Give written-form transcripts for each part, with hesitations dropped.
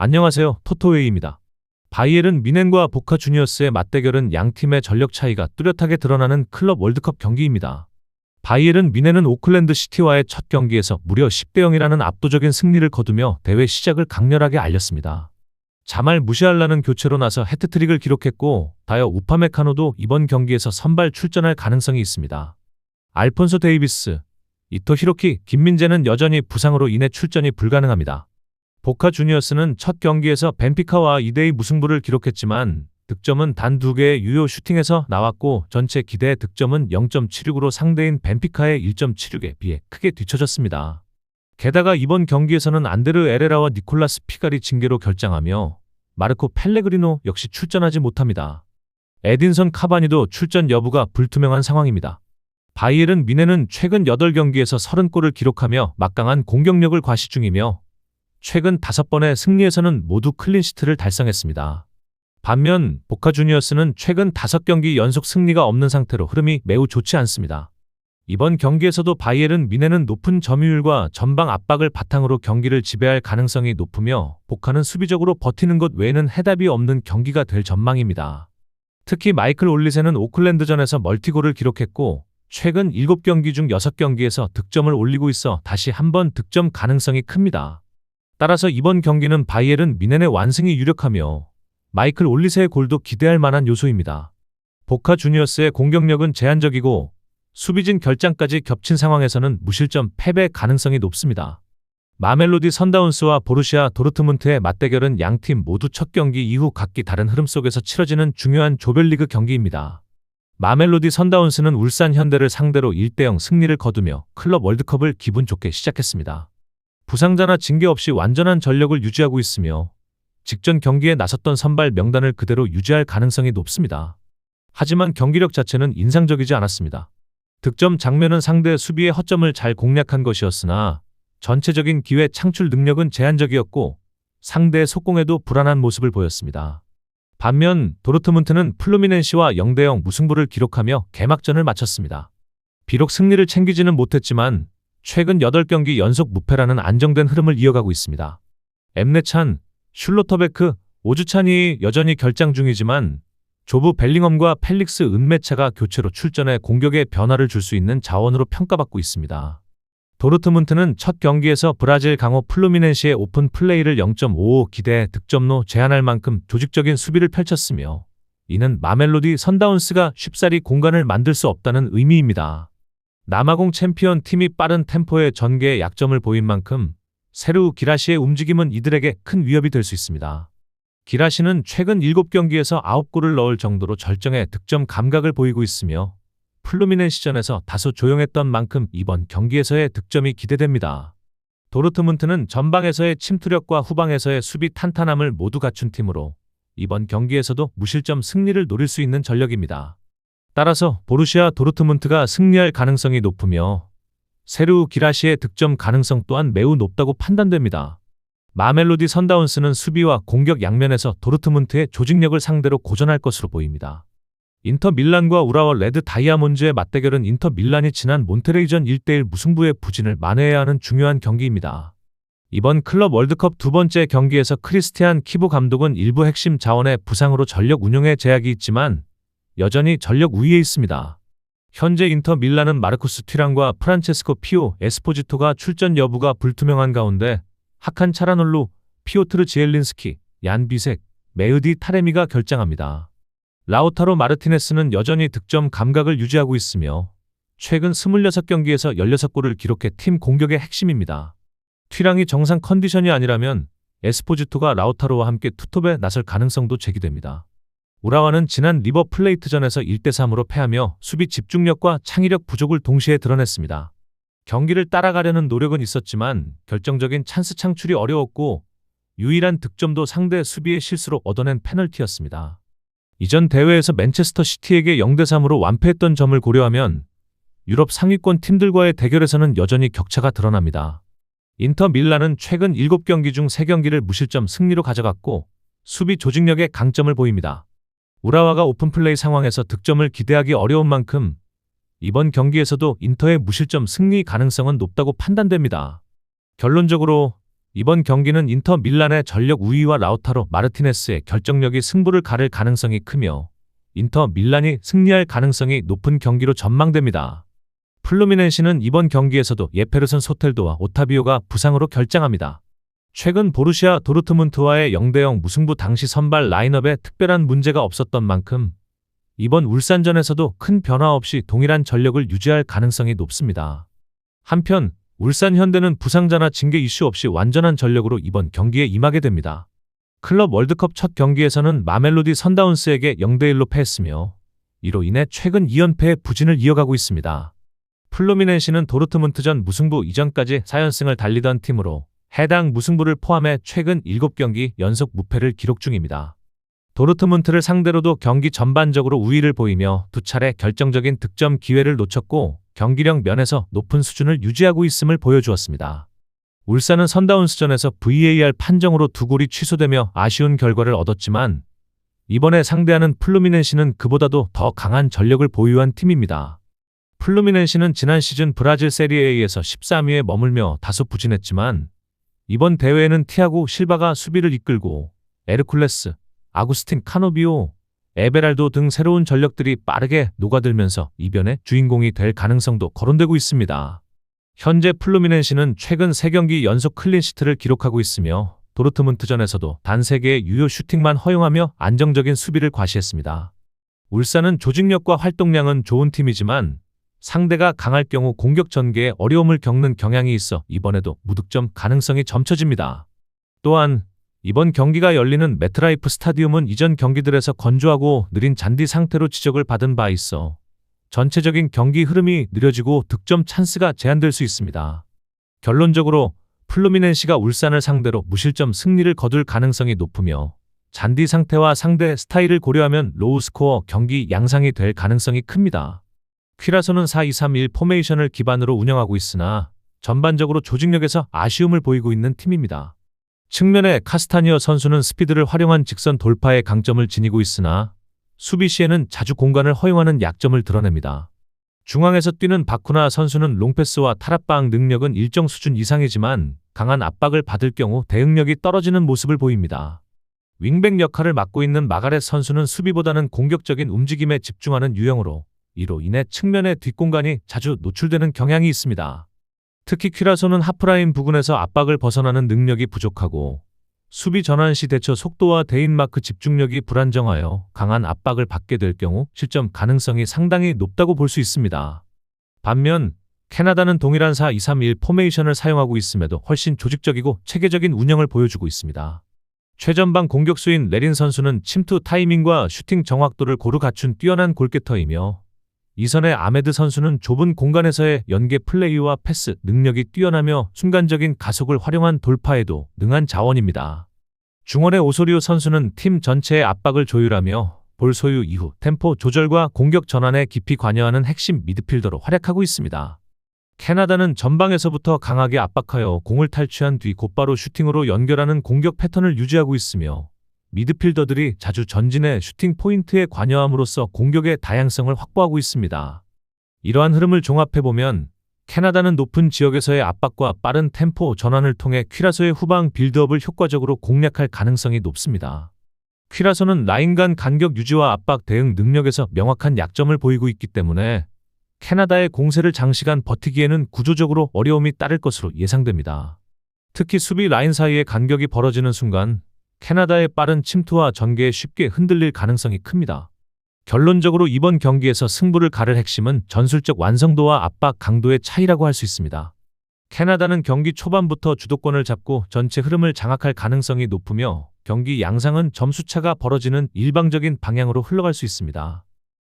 안녕하세요. 토토웨이입니다. 바이에른 뮌헨과 보카 주니어스의 맞대결은 양 팀의 전력 차이가 뚜렷하게 드러나는 클럽 월드컵 경기입니다. 바이에른 뮌헨은 오클랜드 시티와의 첫 경기에서 무려 10대 0이라는 압도적인 승리를 거두며 대회 시작을 강렬하게 알렸습니다. 자말 무시알라는 교체로 나서 해트트릭을 기록했고 다이어 우파메카노도 이번 경기에서 선발 출전할 가능성이 있습니다. 알폰소 데이비스, 이토 히로키, 김민재는 여전히 부상으로 인해 출전이 불가능합니다. 보카 주니어스는 첫 경기에서 벤피카와 2대2 무승부를 기록했지만 득점은 단 2개의 유효 슈팅에서 나왔고 전체 기대 득점은 0.76으로 상대인 벤피카의 1.76에 비해 크게 뒤처졌습니다. 게다가 이번 경기에서는 안데르 에레라와 니콜라스 피가리 징계로 결장하며 마르코 펠레그리노 역시 출전하지 못합니다. 에딘선 카바니도 출전 여부가 불투명한 상황입니다. 바이에른 뮌헨은 최근 8경기에서 30골을 기록하며 막강한 공격력을 과시 중이며 최근 5번의 승리에서는 모두 클린시트를 달성했습니다. 반면 보카 주니어스는 최근 5경기 연속 승리가 없는 상태로 흐름이 매우 좋지 않습니다. 이번 경기에서도 바이에른 뮌헨은 높은 점유율과 전방 압박을 바탕으로 경기를 지배할 가능성이 높으며 보카는 수비적으로 버티는 것 외에는 해답이 없는 경기가 될 전망입니다. 특히 마이클 올리세는 오클랜드전에서 멀티골을 기록했고 최근 7경기 중 6경기에서 득점을 올리고 있어 다시 한번 득점 가능성이 큽니다. 따라서 이번 경기는 바이에른 뮌헨의 완승이 유력하며 마이클 올리세의 골도 기대할 만한 요소입니다. 보카 주니어스의 공격력은 제한적이고 수비진 결장까지 겹친 상황에서는 무실점 패배 가능성이 높습니다. 마멜로디 선다운스와 보루시아 도르트문트의 맞대결은 양팀 모두 첫 경기 이후 각기 다른 흐름 속에서 치러지는 중요한 조별리그 경기입니다. 마멜로디 선다운스는 울산 현대를 상대로 1대 0 승리를 거두며 클럽 월드컵을 기분 좋게 시작했습니다. 부상자나 징계 없이 완전한 전력을 유지하고 있으며 직전 경기에 나섰던 선발 명단을 그대로 유지할 가능성이 높습니다. 하지만 경기력 자체는 인상적이지 않았습니다. 득점 장면은 상대 수비의 허점을 잘 공략한 것이었으나 전체적인 기회 창출 능력은 제한적이었고 상대의 속공에도 불안한 모습을 보였습니다. 반면 도르트문트는 플루미넨시와 0대 0 무승부를 기록하며 개막전을 마쳤습니다. 비록 승리를 챙기지는 못했지만 최근 8경기 연속 무패라는 안정된 흐름을 이어가고 있습니다. 엠네찬, 슐로터베크, 오주찬이 여전히 결장 중이지만 조브 벨링엄과 펠릭스 은메차가 교체로 출전해 공격에 변화를 줄 수 있는 자원으로 평가받고 있습니다. 도르트문트는 첫 경기에서 브라질 강호 플루미넨시의 오픈 플레이를 0.55 기대에 득점로 제한할 만큼 조직적인 수비를 펼쳤으며 이는 마멜로디 선다운스가 쉽사리 공간을 만들 수 없다는 의미입니다. 남아공 챔피언 팀이 빠른 템포의 전개에 약점을 보인 만큼 세르우 기라시의 움직임은 이들에게 큰 위협이 될 수 있습니다. 기라시는 최근 7경기에서 9골을 넣을 정도로 절정의 득점 감각을 보이고 있으며 플루미넨시전에서 다소 조용했던 만큼 이번 경기에서의 득점이 기대됩니다. 도르트문트는 전방에서의 침투력과 후방에서의 수비 탄탄함을 모두 갖춘 팀으로 이번 경기에서도 무실점 승리를 노릴 수 있는 전력입니다. 따라서 보루시아 도르트문트가 승리할 가능성이 높으며 세르우 기라시의 득점 가능성 또한 매우 높다고 판단됩니다. 마멜로디 선다운스는 수비와 공격 양면에서 도르트문트의 조직력을 상대로 고전할 것으로 보입니다. 인터 밀란과 우라와 레드 다이아몬드의 맞대결은 인터 밀란이 지난 몬테레이전 1대1 무승부의 부진을 만회해야 하는 중요한 경기입니다. 이번 클럽 월드컵 두 번째 경기에서 크리스티안 키보 감독은 일부 핵심 자원의 부상으로 전력 운용에 제약이 있지만 여전히 전력 우위에 있습니다. 현재 인터 밀란은 마르쿠스 튀랑과 프란체스코 피오 에스포지토가 출전 여부가 불투명한 가운데 하칸 차라놀루, 피오트르 지엘린스키, 얀 비색, 메으디 타레미가 결장합니다. 라우타로 마르티네스는 여전히 득점 감각을 유지하고 있으며 최근 26경기에서 16골을 기록해 팀 공격의 핵심입니다. 튀랑이 정상 컨디션이 아니라면 에스포지토가 라우타로와 함께 투톱에 나설 가능성도 제기됩니다. 우라와는 지난 리버 플레이트전에서 1대 3으로 패하며 수비 집중력과 창의력 부족을 동시에 드러냈습니다. 경기를 따라가려는 노력은 있었지만 결정적인 찬스 창출이 어려웠고 유일한 득점도 상대 수비의 실수로 얻어낸 페널티였습니다. 이전 대회에서 맨체스터 시티에게 0대 3으로 완패했던 점을 고려하면 유럽 상위권 팀들과의 대결에서는 여전히 격차가 드러납니다. 인터 밀란은 최근 7경기 중 3경기를 무실점 승리로 가져갔고 수비 조직력에 강점을 보입니다. 우라와가 오픈플레이 상황에서 득점을 기대하기 어려운 만큼 이번 경기에서도 인터의 무실점 승리 가능성은 높다고 판단됩니다. 결론적으로 이번 경기는 인터 밀란의 전력 우위와 라우타로 마르티네스의 결정력이 승부를 가를 가능성이 크며 인터 밀란이 승리할 가능성이 높은 경기로 전망됩니다. 플루미넨시는 이번 경기에서도 예페르슨 소텔도와 오타비오가 부상으로 결장합니다. 최근 보루시아 도르트문트와의 0대0 무승부 당시 선발 라인업에 특별한 문제가 없었던 만큼 이번 울산전에서도 큰 변화 없이 동일한 전력을 유지할 가능성이 높습니다. 한편 울산 현대는 부상자나 징계 이슈 없이 완전한 전력으로 이번 경기에 임하게 됩니다. 클럽 월드컵 첫 경기에서는 마멜로디 선다운스에게 0대1로 패했으며 이로 인해 최근 2연패의 부진을 이어가고 있습니다. 플루미넨시는 도르트문트전 무승부 이전까지 4연승을 달리던 팀으로 해당 무승부를 포함해 최근 7경기 연속 무패를 기록 중입니다. 도르트문트를 상대로도 경기 전반적으로 우위를 보이며 두 차례 결정적인 득점 기회를 놓쳤고 경기력 면에서 높은 수준을 유지하고 있음을 보여주었습니다. 울산은 선다운스전에서 VAR 판정으로 두 골이 취소되며 아쉬운 결과를 얻었지만 이번에 상대하는 플루미넨시는 그보다도 더 강한 전력을 보유한 팀입니다. 플루미넨시는 지난 시즌 브라질 세리에A에서 13위에 머물며 다소 부진했지만 이번 대회에는 티아고 실바가 수비를 이끌고 에르쿨레스, 아구스틴 카노비오, 에베랄도 등 새로운 전력들이 빠르게 녹아들면서 이변의 주인공이 될 가능성도 거론되고 있습니다. 현재 플루미넨시는 최근 3경기 연속 클린시트를 기록하고 있으며 도르트문트전에서도 단 3개의 유효 슈팅만 허용하며 안정적인 수비를 과시했습니다. 울산은 조직력과 활동량은 좋은 팀이지만 상대가 강할 경우 공격 전개에 어려움을 겪는 경향이 있어 이번에도 무득점 가능성이 점쳐집니다. 또한 이번 경기가 열리는 메트라이프 스타디움은 이전 경기들에서 건조하고 느린 잔디 상태로 지적을 받은 바 있어 전체적인 경기 흐름이 느려지고 득점 찬스가 제한될 수 있습니다. 결론적으로 플루미넨시가 울산을 상대로 무실점 승리를 거둘 가능성이 높으며 잔디 상태와 상대 스타일을 고려하면 로우 스코어 경기 양상이 될 가능성이 큽니다. 퀴라소는 4-2-3-1 포메이션을 기반으로 운영하고 있으나 전반적으로 조직력에서 아쉬움을 보이고 있는 팀입니다. 측면에 카스타니어 선수는 스피드를 활용한 직선 돌파에 강점을 지니고 있으나 수비 시에는 자주 공간을 허용하는 약점을 드러냅니다. 중앙에서 뛰는 바쿠나 선수는 롱패스와 탈압박 능력은 일정 수준 이상이지만 강한 압박을 받을 경우 대응력이 떨어지는 모습을 보입니다. 윙백 역할을 맡고 있는 마가렛 선수는 수비보다는 공격적인 움직임에 집중하는 유형으로 이로 인해 측면의 뒷공간이 자주 노출되는 경향이 있습니다. 특히 퀴라소는 하프라인 부근에서 압박을 벗어나는 능력이 부족하고 수비 전환 시 대처 속도와 대인마크 집중력이 불안정하여 강한 압박을 받게 될 경우 실점 가능성이 상당히 높다고 볼 수 있습니다. 반면 캐나다는 동일한 4-2-3-1 포메이션을 사용하고 있음에도 훨씬 조직적이고 체계적인 운영을 보여주고 있습니다. 최전방 공격수인 레린 선수는 침투 타이밍과 슈팅 정확도를 고루 갖춘 뛰어난 골게터이며 이선의 아메드 선수는 좁은 공간에서의 연계 플레이와 패스 능력이 뛰어나며 순간적인 가속을 활용한 돌파에도 능한 자원입니다. 중원의 오소리오 선수는 팀 전체의 압박을 조율하며 볼 소유 이후 템포 조절과 공격 전환에 깊이 관여하는 핵심 미드필더로 활약하고 있습니다. 캐나다는 전방에서부터 강하게 압박하여 공을 탈취한 뒤 곧바로 슈팅으로 연결하는 공격 패턴을 유지하고 있으며 미드필더들이 자주 전진의 슈팅 포인트에 관여함으로써 공격의 다양성을 확보하고 있습니다. 이러한 흐름을 종합해보면 캐나다는 높은 지역에서의 압박과 빠른 템포 전환을 통해 퀴라소의 후방 빌드업을 효과적으로 공략할 가능성이 높습니다. 퀴라소는 라인 간 간격 유지와 압박 대응 능력에서 명확한 약점을 보이고 있기 때문에 캐나다의 공세를 장시간 버티기에는 구조적으로 어려움이 따를 것으로 예상됩니다. 특히 수비 라인 사이의 간격이 벌어지는 순간 캐나다의 빠른 침투와 전개에 쉽게 흔들릴 가능성이 큽니다. 결론적으로 이번 경기에서 승부를 가를 핵심은 전술적 완성도와 압박 강도의 차이라고 할 수 있습니다. 캐나다는 경기 초반부터 주도권을 잡고 전체 흐름을 장악할 가능성이 높으며 경기 양상은 점수차가 벌어지는 일방적인 방향으로 흘러갈 수 있습니다.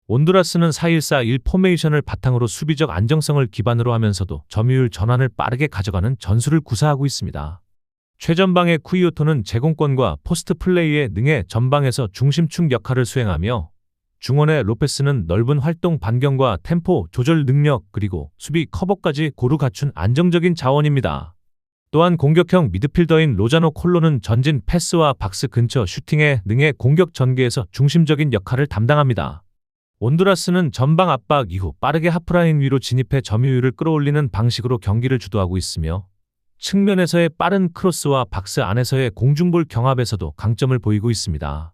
온두라스는 4-1-4-1 포메이션을 바탕으로 수비적 안정성을 기반으로 하면서도 점유율 전환을 빠르게 가져가는 전술을 구사하고 있습니다. 최전방의 쿠이오토는 제공권과 포스트 플레이에 능해 전방에서 중심축 역할을 수행하며 중원의 로페스는 넓은 활동 반경과 템포 조절 능력 그리고 수비 커버까지 고루 갖춘 안정적인 자원입니다. 또한 공격형 미드필더인 로자노 콜로는 전진 패스와 박스 근처 슈팅에 능해 공격 전개에서 중심적인 역할을 담당합니다. 온두라스는 전방 압박 이후 빠르게 하프라인 위로 진입해 점유율을 끌어올리는 방식으로 경기를 주도하고 있으며 측면에서의 빠른 크로스와 박스 안에서의 공중볼 경합에서도 강점을 보이고 있습니다.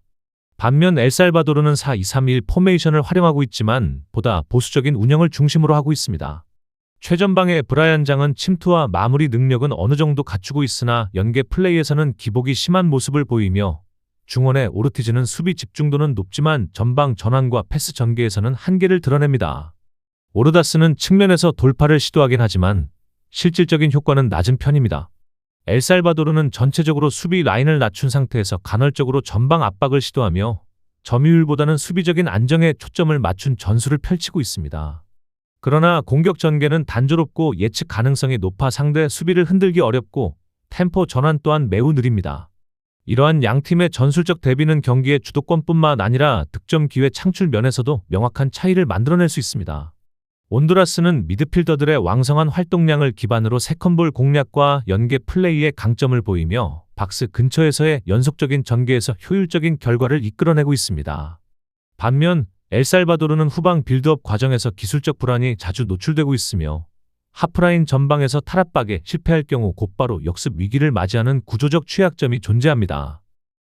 반면 엘살바도르는 4-2-3-1 포메이션을 활용하고 있지만 보다 보수적인 운영을 중심으로 하고 있습니다. 최전방의 브라이언 장은 침투와 마무리 능력은 어느 정도 갖추고 있으나 연계 플레이에서는 기복이 심한 모습을 보이며 중원의 오르티즈는 수비 집중도는 높지만 전방 전환과 패스 전개에서는 한계를 드러냅니다. 오르다스는 측면에서 돌파를 시도하긴 하지만 실질적인 효과는 낮은 편입니다. 엘살바도르는 전체적으로 수비 라인을 낮춘 상태에서 간헐적으로 전방 압박을 시도하며 점유율보다는 수비적인 안정에 초점을 맞춘 전술을 펼치고 있습니다. 그러나 공격 전개는 단조롭고 예측 가능성이 높아 상대 수비를 흔들기 어렵고 템포 전환 또한 매우 느립니다. 이러한 양팀의 전술적 대비는 경기의 주도권뿐만 아니라 득점 기회 창출 면에서도 명확한 차이를 만들어낼 수 있습니다. 온두라스는 미드필더들의 왕성한 활동량을 기반으로 세컨볼 공략과 연계 플레이의 강점을 보이며 박스 근처에서의 연속적인 전개에서 효율적인 결과를 이끌어내고 있습니다. 반면 엘살바도르는 후방 빌드업 과정에서 기술적 불안이 자주 노출되고 있으며 하프라인 전방에서 탈압박에 실패할 경우 곧바로 역습 위기를 맞이하는 구조적 취약점이 존재합니다.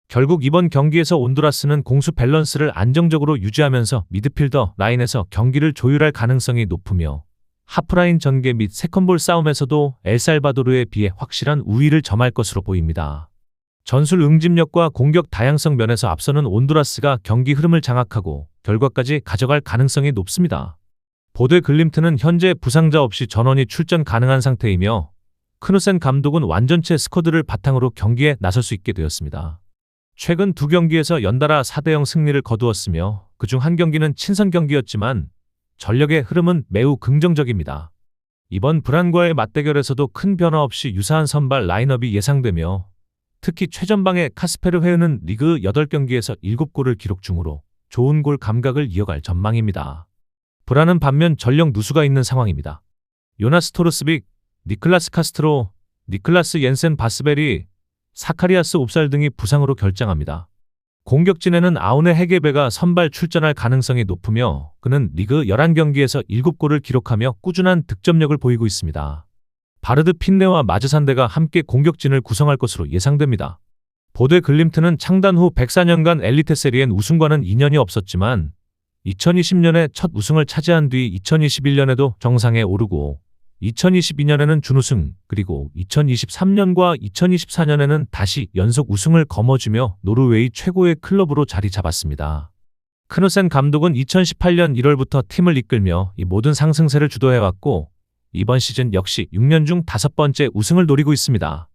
결국 이번 경기에서 온두라스는 공수 밸런스를 안정적으로 유지하면서 미드필더 라인에서 경기를 조율할 가능성이 높으며 하프라인 전개 및 세컨볼 싸움에서도 엘살바도르에 비해 확실한 우위를 점할 것으로 보입니다. 전술 응집력과 공격 다양성 면에서 앞서는 온두라스가 경기 흐름을 장악하고 결과까지 가져갈 가능성이 높습니다. 보드 글림트는 현재 부상자 없이 전원이 출전 가능한 상태이며 크누센 감독은 완전체 스쿼드를 바탕으로 경기에 나설 수 있게 되었습니다. 최근 두 경기에서 연달아 4-0 승리를 거두었으며 그중 한 경기는 친선 경기였지만 전력의 흐름은 매우 긍정적입니다. 이번 불안과의 맞대결에서도 큰 변화 없이 유사한 선발 라인업이 예상되며 특히 최전방의 카스페르 헤흐는 리그 8경기에서 7골을 기록 중으로 좋은 골 감각을 이어갈 전망입니다. 불안은 반면 전력 누수가 있는 상황입니다. 요나스 토르스빅, 니클라스 카스트로, 니클라스 옌센 바스베리, 사카리아스 옵살 등이 부상으로 결장합니다. 공격진에는 아우네 헤게베가 선발 출전할 가능성이 높으며 그는 리그 11경기에서 7골을 기록하며 꾸준한 득점력을 보이고 있습니다. 바르드 핀네와 마즈산데가 함께 공격진을 구성할 것으로 예상됩니다. 보드 글림트는 창단 후 104년간 엘리트 세리엔 우승과는 인연이 없었지만 2020년에 첫 우승을 차지한 뒤 2021년에도 정상에 오르고 2022년에는 준우승, 그리고 2023년과 2024년에는 다시 연속 우승을 거머쥐며 노르웨이 최고의 클럽으로 자리 잡았습니다. 크누센 감독은 2018년 1월부터 팀을 이끌며 이 모든 상승세를 주도해왔고 이번 시즌 역시 6년 중 5번째 우승을 노리고 있습니다.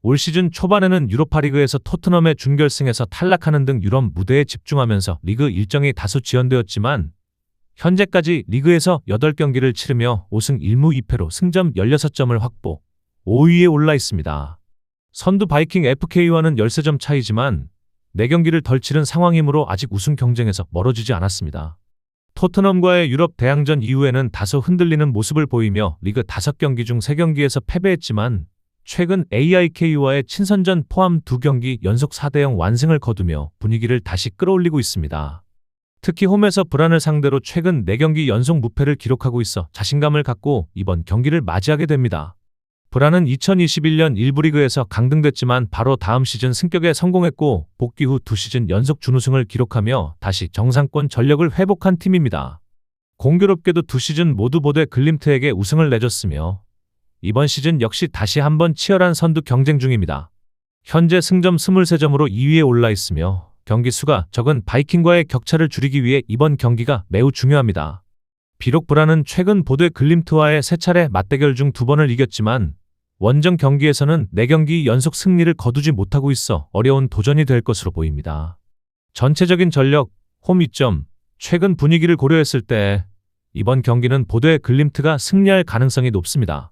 올 시즌 초반에는 유로파리그에서 토트넘의 준결승에서 탈락하는 등 유럽 무대에 집중하면서 리그 일정이 다소 지연되었지만 현재까지 리그에서 8경기를 치르며 5승 1무 2패로 승점 16점을 확보, 5위에 올라 있습니다. 선두 바이킹 FK와는 13점 차이지만 4경기를 덜 치른 상황이므로 아직 우승 경쟁에서 멀어지지 않았습니다. 토트넘과의 유럽 대항전 이후에는 다소 흔들리는 모습을 보이며 리그 5경기 중 3경기에서 패배했지만 최근 AIK와의 친선전 포함 2경기 연속 4-0 완승을 거두며 분위기를 다시 끌어올리고 있습니다. 특히 홈에서 불안을 상대로 최근 4경기 연속 무패를 기록하고 있어 자신감을 갖고 이번 경기를 맞이하게 됩니다. 불안은 2021년 1부 리그에서 강등됐지만 바로 다음 시즌 승격에 성공했고 복귀 후 2시즌 연속 준우승을 기록하며 다시 정상권 전력을 회복한 팀입니다. 공교롭게도 2시즌 모두 보드 글림트에게 우승을 내줬으며 이번 시즌 역시 다시 한번 치열한 선두 경쟁 중입니다. 현재 승점 23점으로 2위에 올라 있으며 경기 수가 적은 바이킹과의 격차를 줄이기 위해 이번 경기가 매우 중요합니다. 비록 불안은 최근 보드 글림트와의 3차례 맞대결 중 2번을 이겼지만 원정 경기에서는 4경기 연속 승리를 거두지 못하고 있어 어려운 도전이 될 것으로 보입니다. 전체적인 전력, 홈 이점, 최근 분위기를 고려했을 때 이번 경기는 보드 글림트가 승리할 가능성이 높습니다.